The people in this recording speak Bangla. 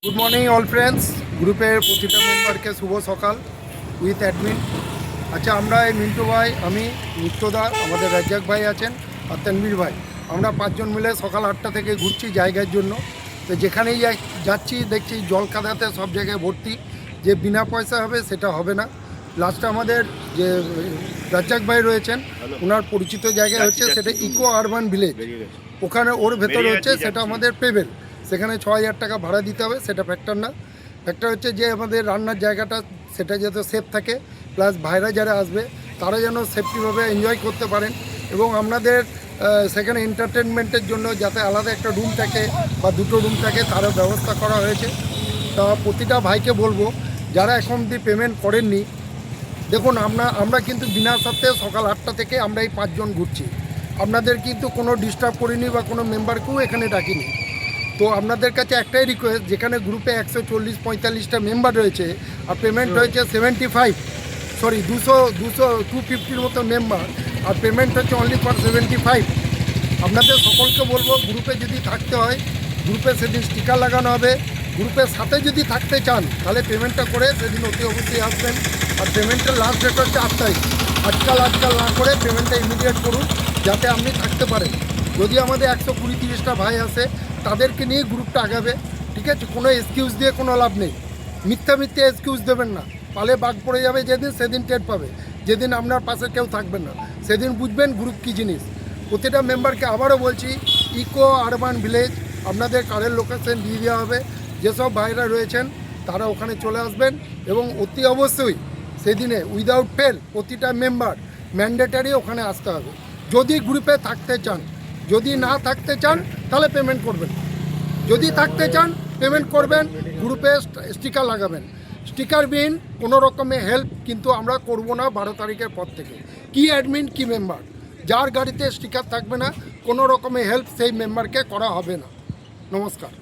Good morning all friends. গ্রুপের প্রতিটা মেম্বারকে শুভ সকাল উইথ অ্যাডমিন। আচ্ছা, আমরা এই মিন্টু ভাই, আমি, নিত্যদা, আমাদের রাজ্জাক ভাই আছেন আর তানভীর ভাই, আমরা পাঁচজন মিলে সকাল 8টা থেকে ঘুরছি জায়গার জন্য। তো যেখানেই যাচ্ছি দেখছি জল কাদাতে সব জায়গায় ভর্তি। যে বিনা পয়সা হবে সেটা হবে না। লাস্টে আমাদের যে রাজ্জাক ভাই রয়েছেন, ওনার পরিচিত জায়গায় হচ্ছে সেটা ইকো আরবান ভিলেজ, ওখানে ওর ভেতরে হচ্ছে সেটা আমাদের পেবেল। সেখানে 6,000 টাকা ভাড়া দিতে হবে, সেটা ফ্যাক্টর না। ফ্যাক্টর হচ্ছে যে আমাদের রান্নার জায়গাটা সেটা যাতে সেফ থাকে, প্লাস ভাইরা যারা আসবে তারা যেন সেফটিভাবে এনজয় করতে পারেন। এবং আপনাদের সেখানে এন্টারটেনমেন্টের জন্য যাতে আলাদা একটা রুম থাকে বা দুটো রুম থাকে তারও ব্যবস্থা করা হয়েছে। তা প্রতিটা ভাইকে বলবো, যারা এখন অবধি পেমেন্ট করেননি, দেখুন আমরা কিন্তু বিনা স্বার্থে সকাল 8টা থেকে আমরা এই 5 জন ঘুরছি। আপনাদের কিন্তু কোনো ডিস্টার্ব করিনি বা কোনো মেম্বারকেও এখানে ডাকিনি। তো আপনাদের কাছে একটাই রিকোয়েস্ট, যেখানে গ্রুপে 140-45টা মেম্বার রয়েছে আর পেমেন্ট হয়েছে 250-র মতো মেম্বার, আর পেমেন্ট হচ্ছে অনলি ফর 75। আপনাদের সকলকে বলবো, গ্রুপে যদি থাকতে হয় গ্রুপে সেদিন স্টিকার লাগানো হবে। গ্রুপের সাথে যদি থাকতে চান তাহলে পেমেন্টটা করে সেদিন অতি অবশ্যই আসবেন। আর পেমেন্টের লাস্ট ডেট হচ্ছে 8 তারিখ। আজকাল না করে পেমেন্টটা ইমিডিয়েট করুন যাতে আপনি থাকতে পারেন। যদি আমাদের 120-30টা ভাই আসে, তাদেরকে নিয়ে গ্রুপটা আগাবে, ঠিক আছে? কোনো এক্সকিউজ দিয়ে কোনো লাভ নেই। মিথ্যা এক্সকিউজ দেবেন না, পালে বাঘ পড়ে যাবে যেদিন, সেদিন টের পাবে। যেদিন আপনার পাশে কেউ থাকবেন না সেদিন বুঝবেন গ্রুপ কী জিনিস। প্রতিটা মেম্বারকে আবারও বলছি, ইকো আরবান ভিলেজ, আপনাদের কারের লোকেশন দিয়ে দেওয়া হবে। যেসব ভাইরা রয়েছেন তারা ওখানে চলে আসবেন এবং অতি অবশ্যই সেদিনে উইদাউট ফেল প্রতিটা মেম্বার ম্যান্ডেটারি ওখানে আসতে হবে যদি গ্রুপে থাকতে চান। যদি না থাকতে চান তাহলে পেমেন্ট করবেন, যদি থাকতে চান পেমেন্ট করবেন, গ্রুপে স্টিকার লাগাবেন। স্টিকারবিহীন কোনো রকমের হেল্প কিন্তু আমরা করব না 12 তারিখের পর থেকে। কি অ্যাডমিন কি মেম্বার, যার গাড়িতে স্টিকার থাকবে না কোনো রকমের হেল্প সেই মেম্বারকে করা হবে না। নমস্কার।